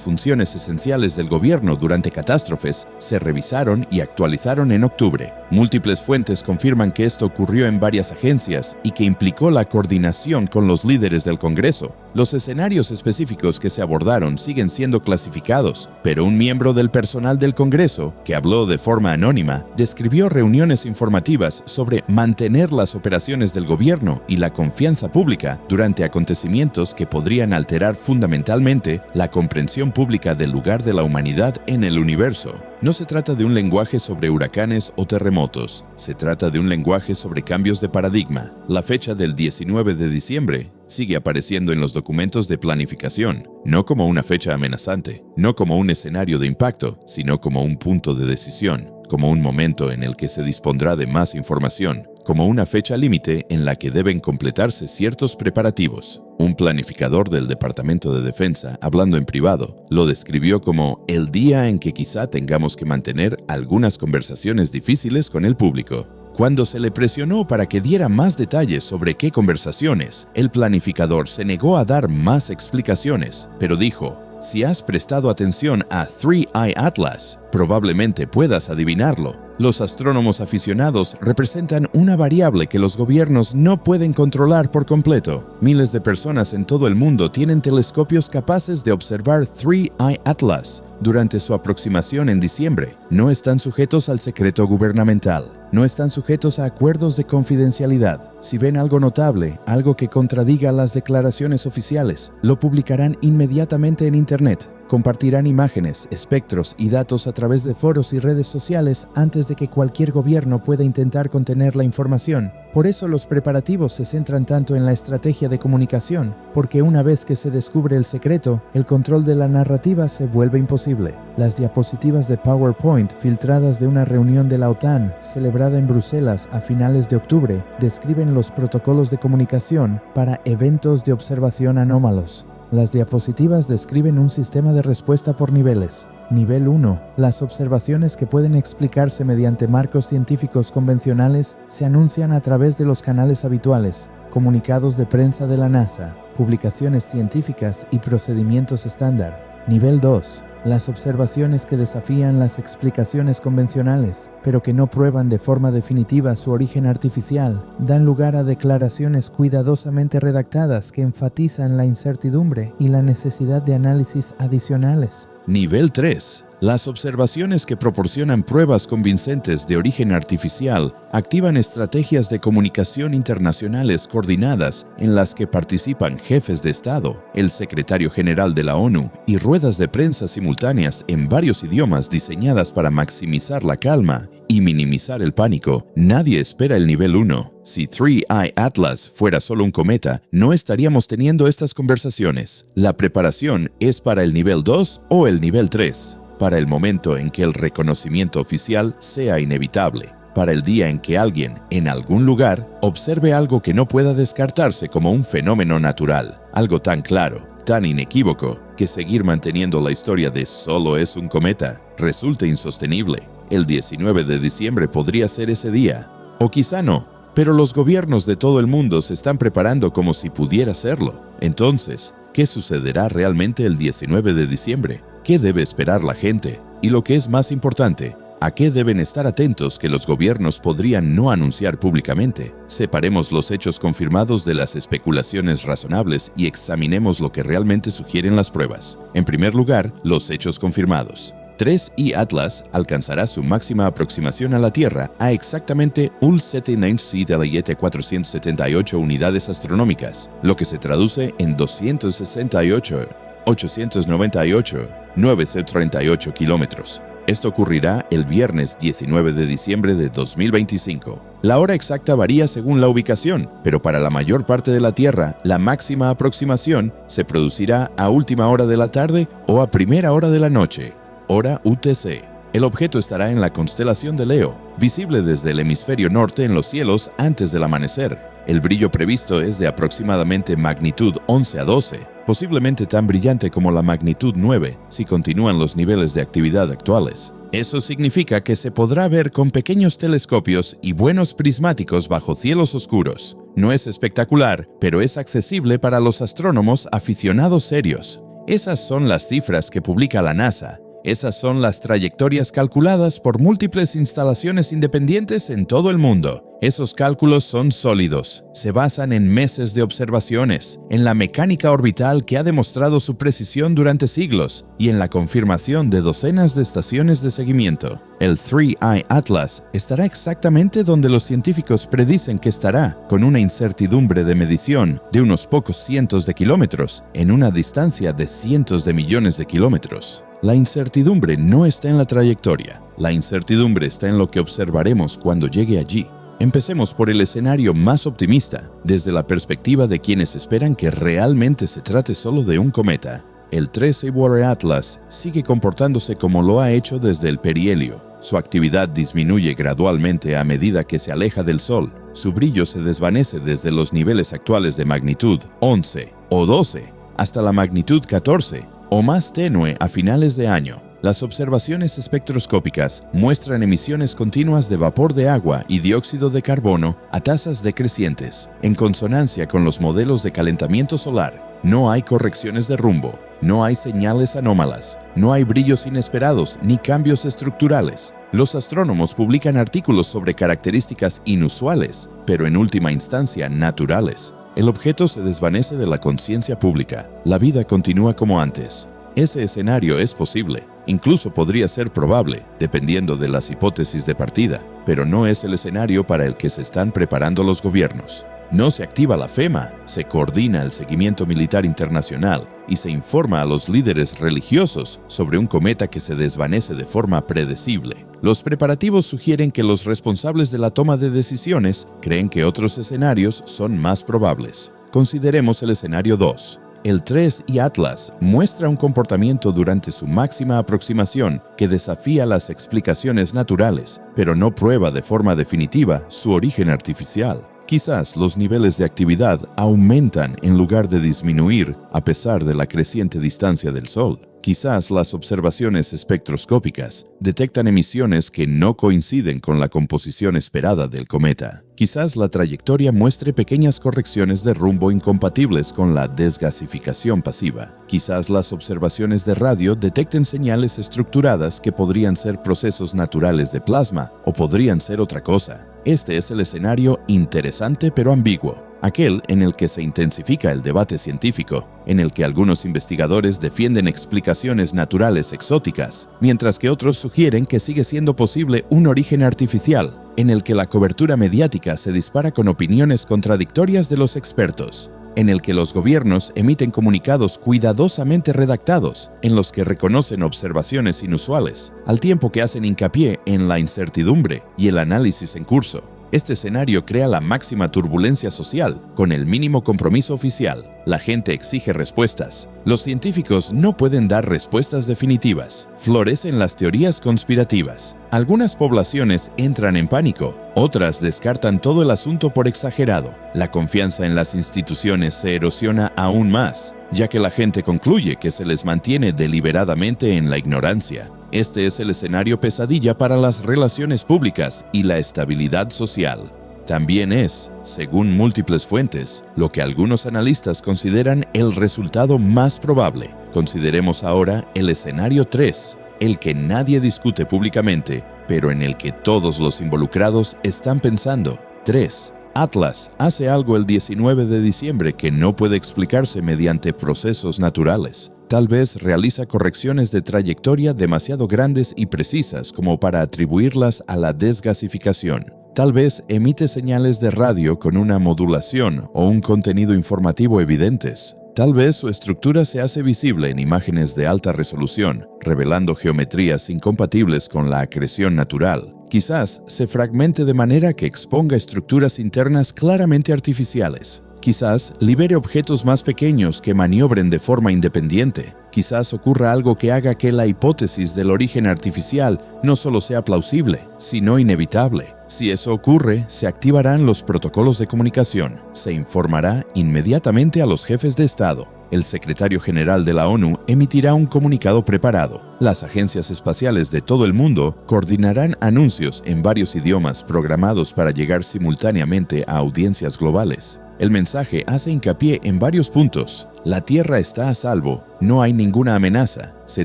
funciones esenciales del gobierno durante catástrofes, se revisaron y actualizaron en octubre. Múltiples fuentes confirman que esto ocurrió en varias agencias y que implicó la coordinación con los líderes del Congreso. Los escenarios específicos que se abordaron siguen siendo clasificados, pero un miembro del personal del Congreso, que habló de forma anónima, describió reuniones informativas sobre mantener las operaciones del gobierno y la confianza pública durante acontecimientos que podrían alterar fundamentalmente la comprensión pública del lugar de la humanidad en el universo. No se trata de un lenguaje sobre huracanes o terremotos, se trata de un lenguaje sobre cambios de paradigma. La fecha del 19 de diciembre sigue apareciendo en los documentos de planificación, no como una fecha amenazante, no como un escenario de impacto, sino como un punto de decisión, como un momento en el que se dispondrá de más información, como una fecha límite en la que deben completarse ciertos preparativos. Un planificador del Departamento de Defensa, hablando en privado, lo describió como el día en que quizá tengamos que mantener algunas conversaciones difíciles con el público. Cuando se le presionó para que diera más detalles sobre qué conversaciones, el planificador se negó a dar más explicaciones, pero dijo: si has prestado atención a 3i Atlas, probablemente puedas adivinarlo. Los astrónomos aficionados representan una variable que los gobiernos no pueden controlar por completo. Miles de personas en todo el mundo tienen telescopios capaces de observar 3i Atlas durante su aproximación en diciembre. No están sujetos al secreto gubernamental. No están sujetos a acuerdos de confidencialidad. Si ven algo notable, algo que contradiga las declaraciones oficiales, lo publicarán inmediatamente en Internet. Compartirán imágenes, espectros y datos a través de foros y redes sociales antes de que cualquier gobierno pueda intentar contener la información. Por eso los preparativos se centran tanto en la estrategia de comunicación, porque una vez que se descubre el secreto, el control de la narrativa se vuelve imposible. Las diapositivas de PowerPoint filtradas de una reunión de la OTAN celebrada en Bruselas a finales de octubre describen los protocolos de comunicación para eventos de observación anómalos. Las diapositivas describen un sistema de respuesta por niveles. Nivel 1. Las observaciones que pueden explicarse mediante marcos científicos convencionales se anuncian a través de los canales habituales, comunicados de prensa de la NASA, publicaciones científicas y procedimientos estándar. Nivel 2. Las observaciones que desafían las explicaciones convencionales, pero que no prueban de forma definitiva su origen artificial, dan lugar a declaraciones cuidadosamente redactadas que enfatizan la incertidumbre y la necesidad de análisis adicionales. Nivel 3. Las observaciones que proporcionan pruebas convincentes de origen artificial activan estrategias de comunicación internacionales coordinadas en las que participan jefes de Estado, el secretario general de la ONU y ruedas de prensa simultáneas en varios idiomas diseñadas para maximizar la calma y minimizar el pánico. Nadie espera el nivel 1. Si 3i Atlas fuera solo un cometa, no estaríamos teniendo estas conversaciones. La preparación es para el nivel 2 o el nivel 3. Para el momento en que el reconocimiento oficial sea inevitable, para el día en que alguien, en algún lugar, observe algo que no pueda descartarse como un fenómeno natural, algo tan claro, tan inequívoco, que seguir manteniendo la historia de solo es un cometa resulte insostenible. El 19 de diciembre podría ser ese día, o quizá no, pero los gobiernos de todo el mundo se están preparando como si pudiera serlo. Entonces, ¿qué sucederá realmente el 19 de diciembre? ¿Qué debe esperar la gente? Y lo que es más importante, ¿a qué deben estar atentos que los gobiernos podrían no anunciar públicamente? Separemos los hechos confirmados de las especulaciones razonables y examinemos lo que realmente sugieren las pruebas. En primer lugar, los hechos confirmados. 3i Atlas alcanzará su máxima aproximación a la Tierra a exactamente 1,79478 unidades astronómicas, lo que se traduce en 268,898,938 kilómetros. Esto ocurrirá el viernes 19 de diciembre de 2025. La hora exacta varía según la ubicación, pero para la mayor parte de la Tierra, la máxima aproximación se producirá a última hora de la tarde o a primera hora de la noche, hora UTC. El objeto estará en la constelación de Leo, visible desde el hemisferio norte en los cielos antes del amanecer. El brillo previsto es de aproximadamente magnitud 11 a 12, posiblemente tan brillante como la magnitud 9 si continúan los niveles de actividad actuales. Eso significa que se podrá ver con pequeños telescopios y buenos prismáticos bajo cielos oscuros. No es espectacular, pero es accesible para los astrónomos aficionados serios. Esas son las cifras que publica la NASA. Esas son las trayectorias calculadas por múltiples instalaciones independientes en todo el mundo. Esos cálculos son sólidos, se basan en meses de observaciones, en la mecánica orbital que ha demostrado su precisión durante siglos y en la confirmación de docenas de estaciones de seguimiento. El 3I Atlas estará exactamente donde los científicos predicen que estará, con una incertidumbre de medición de unos pocos cientos de kilómetros en una distancia de cientos de millones de kilómetros. La incertidumbre no está en la trayectoria, la incertidumbre está en lo que observaremos cuando llegue allí. Empecemos por el escenario más optimista, desde la perspectiva de quienes esperan que realmente se trate solo de un cometa. El 3I Atlas sigue comportándose como lo ha hecho desde el perihelio. Su actividad disminuye gradualmente a medida que se aleja del Sol. Su brillo se desvanece desde los niveles actuales de magnitud 11 o 12 hasta la magnitud 14 o más tenue a finales de año. Las observaciones espectroscópicas muestran emisiones continuas de vapor de agua y dióxido de carbono a tasas decrecientes, en consonancia con los modelos de calentamiento solar. No hay correcciones de rumbo, no hay señales anómalas, no hay brillos inesperados ni cambios estructurales. Los astrónomos publican artículos sobre características inusuales, pero en última instancia naturales. El objeto se desvanece de la conciencia pública. La vida continúa como antes. Ese escenario es posible, incluso podría ser probable, dependiendo de las hipótesis de partida, pero no es el escenario para el que se están preparando los gobiernos. No se activa la FEMA, se coordina el seguimiento militar internacional y se informa a los líderes religiosos sobre un cometa que se desvanece de forma predecible. Los preparativos sugieren que los responsables de la toma de decisiones creen que otros escenarios son más probables. Consideremos el escenario 2. El 3I Atlas muestra un comportamiento durante su máxima aproximación que desafía las explicaciones naturales, pero no prueba de forma definitiva su origen artificial. Quizás los niveles de actividad aumentan en lugar de disminuir a pesar de la creciente distancia del Sol. Quizás las observaciones espectroscópicas detectan emisiones que no coinciden con la composición esperada del cometa. Quizás la trayectoria muestre pequeñas correcciones de rumbo incompatibles con la desgasificación pasiva. Quizás las observaciones de radio detecten señales estructuradas que podrían ser procesos naturales de plasma o podrían ser otra cosa. Este es el escenario interesante pero ambiguo, aquel en el que se intensifica el debate científico, en el que algunos investigadores defienden explicaciones naturales exóticas, mientras que otros sugieren que sigue siendo posible un origen artificial, en el que la cobertura mediática se dispara con opiniones contradictorias de los expertos, en el que los gobiernos emiten comunicados cuidadosamente redactados, en los que reconocen observaciones inusuales, al tiempo que hacen hincapié en la incertidumbre y el análisis en curso. Este escenario crea la máxima turbulencia social, con el mínimo compromiso oficial. La gente exige respuestas. Los científicos no pueden dar respuestas definitivas. Florecen las teorías conspirativas. Algunas poblaciones entran en pánico, otras descartan todo el asunto por exagerado. La confianza en las instituciones se erosiona aún más, ya que la gente concluye que se les mantiene deliberadamente en la ignorancia. Este es el escenario pesadilla para las relaciones públicas y la estabilidad social. También es, según múltiples fuentes, lo que algunos analistas consideran el resultado más probable. Consideremos ahora el escenario 3, el que nadie discute públicamente, pero en el que todos los involucrados están pensando. 3. Atlas hace algo el 19 de diciembre que no puede explicarse mediante procesos naturales. Tal vez realiza correcciones de trayectoria demasiado grandes y precisas como para atribuirlas a la desgasificación. Tal vez emite señales de radio con una modulación o un contenido informativo evidentes. Tal vez su estructura se hace visible en imágenes de alta resolución, revelando geometrías incompatibles con la acreción natural. Quizás se fragmente de manera que exponga estructuras internas claramente artificiales. Quizás libere objetos más pequeños que maniobren de forma independiente. Quizás ocurra algo que haga que la hipótesis del origen artificial no solo sea plausible, sino inevitable. Si eso ocurre, se activarán los protocolos de comunicación. Se informará inmediatamente a los jefes de Estado. El secretario general de la ONU emitirá un comunicado preparado. Las agencias espaciales de todo el mundo coordinarán anuncios en varios idiomas programados para llegar simultáneamente a audiencias globales. El mensaje hace hincapié en varios puntos. La Tierra está a salvo, no hay ninguna amenaza, se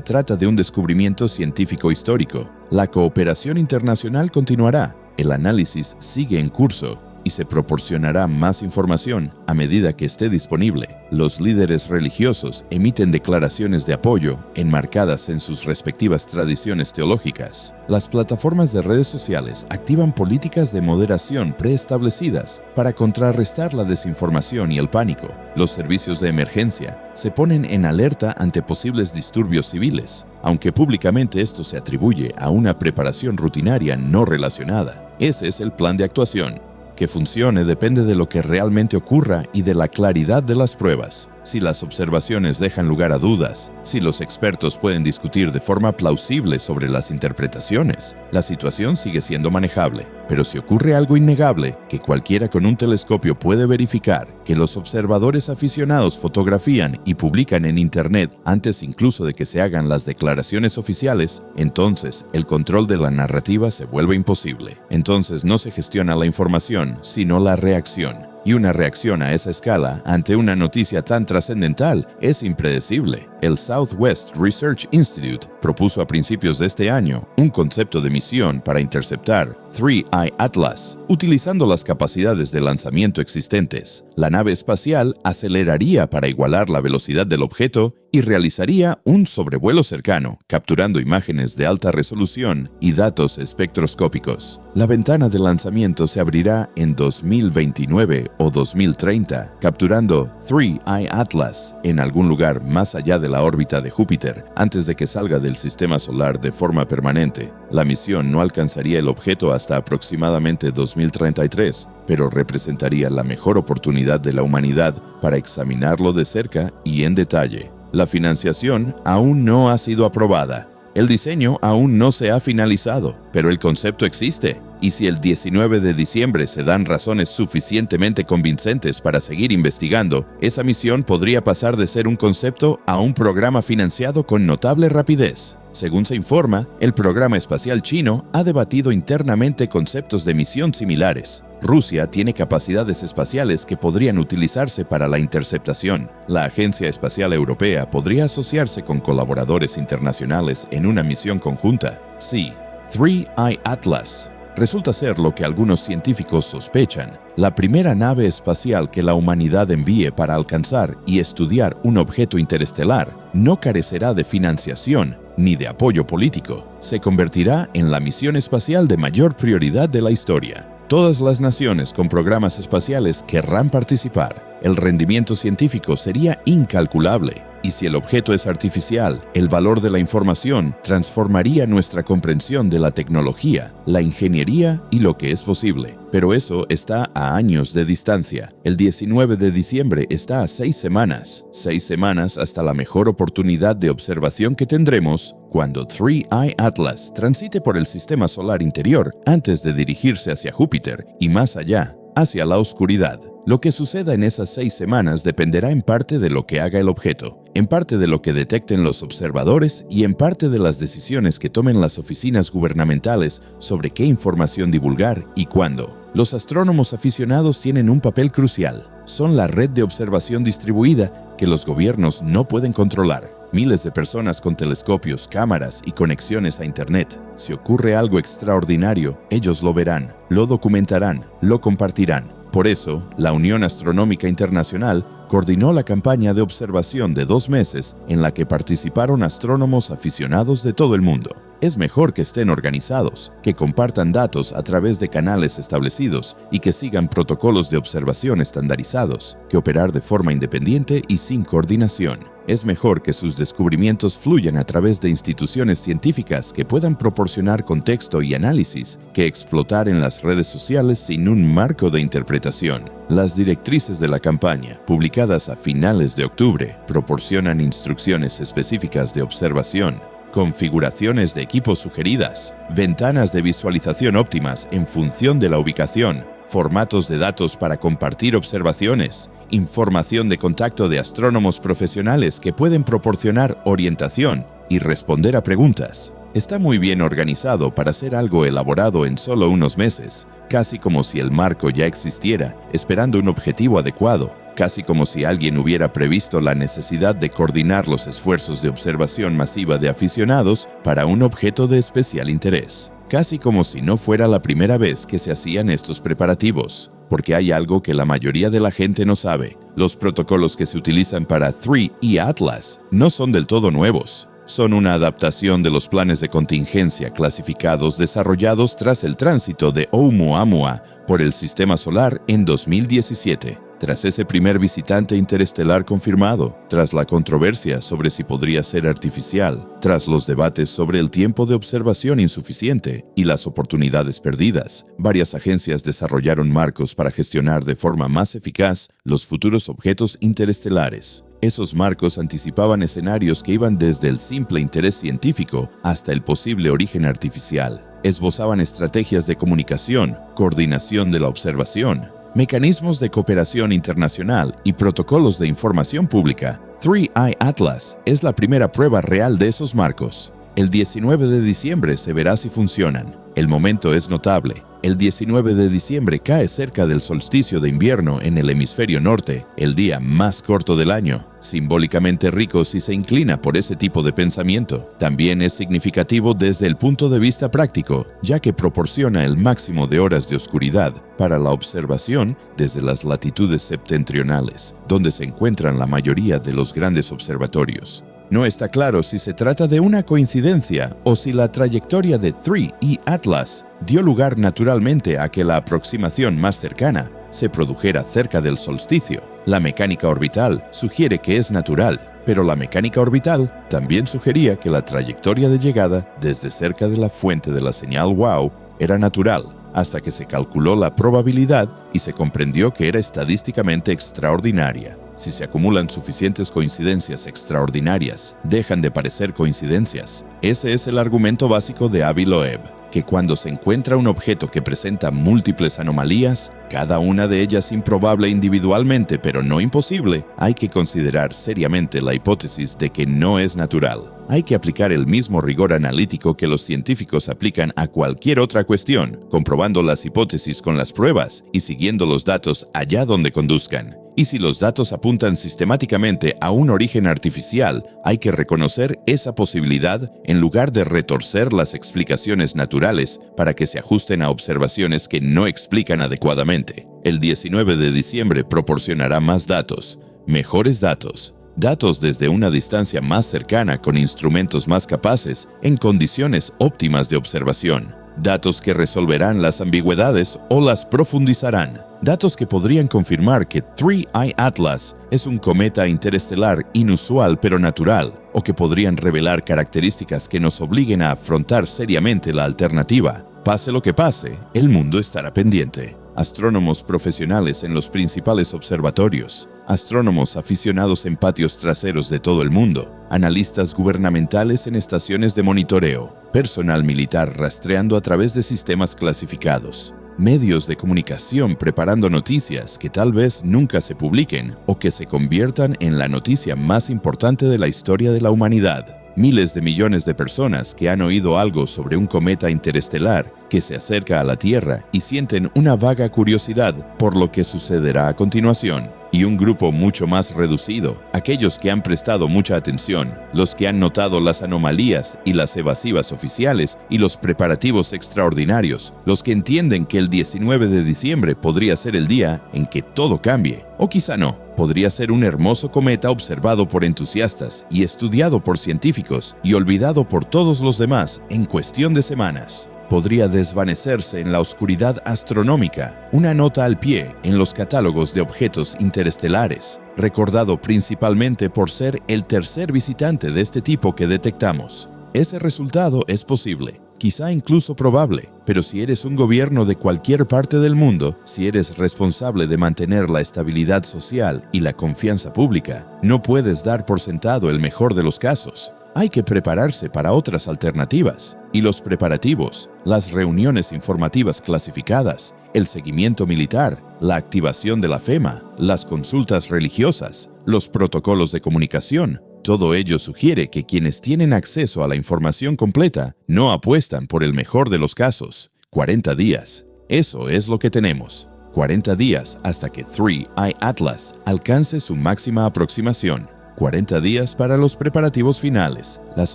trata de un descubrimiento científico histórico. La cooperación internacional continuará, el análisis sigue en curso y se proporcionará más información a medida que esté disponible. Los líderes religiosos emiten declaraciones de apoyo enmarcadas en sus respectivas tradiciones teológicas. Las plataformas de redes sociales activan políticas de moderación preestablecidas para contrarrestar la desinformación y el pánico. Los servicios de emergencia se ponen en alerta ante posibles disturbios civiles, aunque públicamente esto se atribuye a una preparación rutinaria no relacionada. Ese es el plan de actuación. Que funcione depende de lo que realmente ocurra y de la claridad de las pruebas. Si las observaciones dejan lugar a dudas, si los expertos pueden discutir de forma plausible sobre las interpretaciones, la situación sigue siendo manejable. Pero si ocurre algo innegable, que cualquiera con un telescopio puede verificar, que los observadores aficionados fotografían y publican en Internet antes incluso de que se hagan las declaraciones oficiales, entonces el control de la narrativa se vuelve imposible. Entonces no se gestiona la información, sino la reacción. Y una reacción a esa escala ante una noticia tan trascendental es impredecible. El Southwest Research Institute propuso a principios de este año un concepto de misión para interceptar 3I Atlas, utilizando las capacidades de lanzamiento existentes. La nave espacial aceleraría para igualar la velocidad del objeto y realizaría un sobrevuelo cercano, capturando imágenes de alta resolución y datos espectroscópicos. La ventana de lanzamiento se abrirá en 2029 o 2030, capturando 3I Atlas en algún lugar más allá de la órbita de Júpiter antes de que salga del sistema solar de forma permanente. La misión no alcanzaría el objeto hasta aproximadamente 2033, pero representaría la mejor oportunidad de la humanidad para examinarlo de cerca y en detalle. La financiación aún no ha sido aprobada. El diseño aún no se ha finalizado, pero el concepto existe. Y si el 19 de diciembre se dan razones suficientemente convincentes para seguir investigando, esa misión podría pasar de ser un concepto a un programa financiado con notable rapidez. Según se informa, el programa espacial chino ha debatido internamente conceptos de misión similares. Rusia tiene capacidades espaciales que podrían utilizarse para la interceptación. La Agencia Espacial Europea podría asociarse con colaboradores internacionales en una misión conjunta. Sí, 3I Atlas resulta ser lo que algunos científicos sospechan, la primera nave espacial que la humanidad envíe para alcanzar y estudiar un objeto interestelar. No carecerá de financiación ni de apoyo político. Se convertirá en la misión espacial de mayor prioridad de la historia. Todas las naciones con programas espaciales querrán participar. El rendimiento científico sería incalculable. Y si el objeto es artificial, el valor de la información transformaría nuestra comprensión de la tecnología, la ingeniería y lo que es posible. Pero eso está a años de distancia. El 19 de diciembre está a 6 semanas. 6 semanas hasta la mejor oportunidad de observación que tendremos cuando 3I Atlas transite por el sistema solar interior antes de dirigirse hacia Júpiter y más allá, hacia la oscuridad. Lo que suceda en esas 6 semanas dependerá en parte de lo que haga el objeto, en parte de lo que detecten los observadores y en parte de las decisiones que tomen las oficinas gubernamentales sobre qué información divulgar y cuándo. Los astrónomos aficionados tienen un papel crucial. Son la red de observación distribuida que los gobiernos no pueden controlar. Miles de personas con telescopios, cámaras y conexiones a Internet. Si ocurre algo extraordinario, ellos lo verán, lo documentarán, lo compartirán. Por eso, la Unión Astronómica Internacional coordinó la campaña de observación de 2 meses en la que participaron astrónomos aficionados de todo el mundo. Es mejor que estén organizados, que compartan datos a través de canales establecidos y que sigan protocolos de observación estandarizados, que operar de forma independiente y sin coordinación. Es mejor que sus descubrimientos fluyan a través de instituciones científicas que puedan proporcionar contexto y análisis que explotar en las redes sociales sin un marco de interpretación. Las directrices de la campaña, publicadas a finales de octubre, proporcionan instrucciones específicas de observación, configuraciones de equipos sugeridas, ventanas de visualización óptimas en función de la ubicación, formatos de datos para compartir observaciones, información de contacto de astrónomos profesionales que pueden proporcionar orientación y responder a preguntas. Está muy bien organizado para ser algo elaborado en solo unos meses, casi como si el marco ya existiera, esperando un objetivo adecuado, casi como si alguien hubiera previsto la necesidad de coordinar los esfuerzos de observación masiva de aficionados para un objeto de especial interés. Casi como si no fuera la primera vez que se hacían estos preparativos. Porque hay algo que la mayoría de la gente no sabe. Los protocolos que se utilizan para 3E Atlas no son del todo nuevos. Son una adaptación de los planes de contingencia clasificados desarrollados tras el tránsito de Oumuamua por el Sistema Solar en 2017. Tras ese primer visitante interestelar confirmado, tras la controversia sobre si podría ser artificial, tras los debates sobre el tiempo de observación insuficiente y las oportunidades perdidas, varias agencias desarrollaron marcos para gestionar de forma más eficaz los futuros objetos interestelares. Esos marcos anticipaban escenarios que iban desde el simple interés científico hasta el posible origen artificial. Esbozaban estrategias de comunicación, coordinación de la observación, mecanismos de cooperación internacional y protocolos de información pública. 3E Atlas es la primera prueba real de esos marcos. El 19 de diciembre se verá si funcionan. El momento es notable. El 19 de diciembre cae cerca del solsticio de invierno en el hemisferio norte, el día más corto del año. Simbólicamente rico si se inclina por ese tipo de pensamiento. También es significativo desde el punto de vista práctico, ya que proporciona el máximo de horas de oscuridad para la observación desde las latitudes septentrionales, donde se encuentran la mayoría de los grandes observatorios. No está claro si se trata de una coincidencia o si la trayectoria de 3E Atlas dio lugar naturalmente a que la aproximación más cercana se produjera cerca del solsticio. La mecánica orbital sugiere que es natural, pero la mecánica orbital también sugería que la trayectoria de llegada desde cerca de la fuente de la señal WOW era natural, hasta que se calculó la probabilidad y se comprendió que era estadísticamente extraordinaria. Si se acumulan suficientes coincidencias extraordinarias, dejan de parecer coincidencias. Ese es el argumento básico de Avi Loeb, que cuando se encuentra un objeto que presenta múltiples anomalías, cada una de ellas improbable individualmente pero no imposible, hay que considerar seriamente la hipótesis de que no es natural. Hay que aplicar el mismo rigor analítico que los científicos aplican a cualquier otra cuestión, comprobando las hipótesis con las pruebas y siguiendo los datos allá donde conduzcan. Y si los datos apuntan sistemáticamente a un origen artificial, hay que reconocer esa posibilidad en lugar de retorcer las explicaciones naturales para que se ajusten a observaciones que no explican adecuadamente. El 19 de diciembre proporcionará más datos, mejores datos. Datos desde una distancia más cercana con instrumentos más capaces en condiciones óptimas de observación. Datos que resolverán las ambigüedades o las profundizarán. Datos que podrían confirmar que 3E Atlas es un cometa interestelar inusual pero natural, o que podrían revelar características que nos obliguen a afrontar seriamente la alternativa. Pase lo que pase, el mundo estará pendiente. Astrónomos profesionales en los principales observatorios, astrónomos aficionados en patios traseros de todo el mundo, analistas gubernamentales en estaciones de monitoreo, personal militar rastreando a través de sistemas clasificados, medios de comunicación preparando noticias que tal vez nunca se publiquen o que se conviertan en la noticia más importante de la historia de la humanidad. Miles de millones de personas que han oído algo sobre un cometa interestelar que se acerca a la Tierra y sienten una vaga curiosidad por lo que sucederá a continuación. Y un grupo mucho más reducido, aquellos que han prestado mucha atención, los que han notado las anomalías y las evasivas oficiales y los preparativos extraordinarios, los que entienden que el 19 de diciembre podría ser el día en que todo cambie, o quizá no. Podría ser un hermoso cometa observado por entusiastas y estudiado por científicos y olvidado por todos los demás en cuestión de semanas. Podría desvanecerse en la oscuridad astronómica, una nota al pie en los catálogos de objetos interestelares, recordado principalmente por ser el tercer visitante de este tipo que detectamos. Ese resultado es posible, quizá incluso probable, pero si eres un gobierno de cualquier parte del mundo, si eres responsable de mantener la estabilidad social y la confianza pública, no puedes dar por sentado el mejor de los casos. Hay que prepararse para otras alternativas, y los preparativos, las reuniones informativas clasificadas, el seguimiento militar, la activación de la FEMA, las consultas religiosas, los protocolos de comunicación, todo ello sugiere que quienes tienen acceso a la información completa no apuestan por el mejor de los casos. 40 días. Eso es lo que tenemos. 40 días hasta que 3I Atlas alcance su máxima aproximación. 40 días para los preparativos finales, las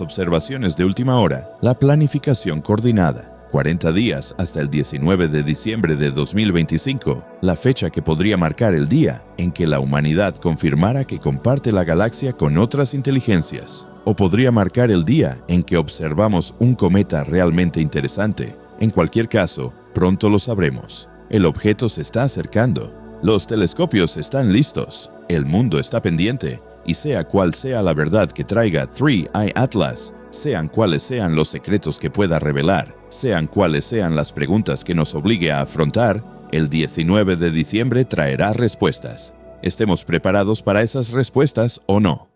observaciones de última hora, la planificación coordinada. 40 días hasta el 19 de diciembre de 2025, la fecha que podría marcar el día en que la humanidad confirmara que comparte la galaxia con otras inteligencias. O podría marcar el día en que observamos un cometa realmente interesante. En cualquier caso, pronto lo sabremos. El objeto se está acercando. Los telescopios están listos. El mundo está pendiente. Y sea cual sea la verdad que traiga 3I Atlas, sean cuales sean los secretos que pueda revelar, sean cuales sean las preguntas que nos obligue a afrontar, el 19 de diciembre traerá respuestas. Estemos preparados para esas respuestas o no.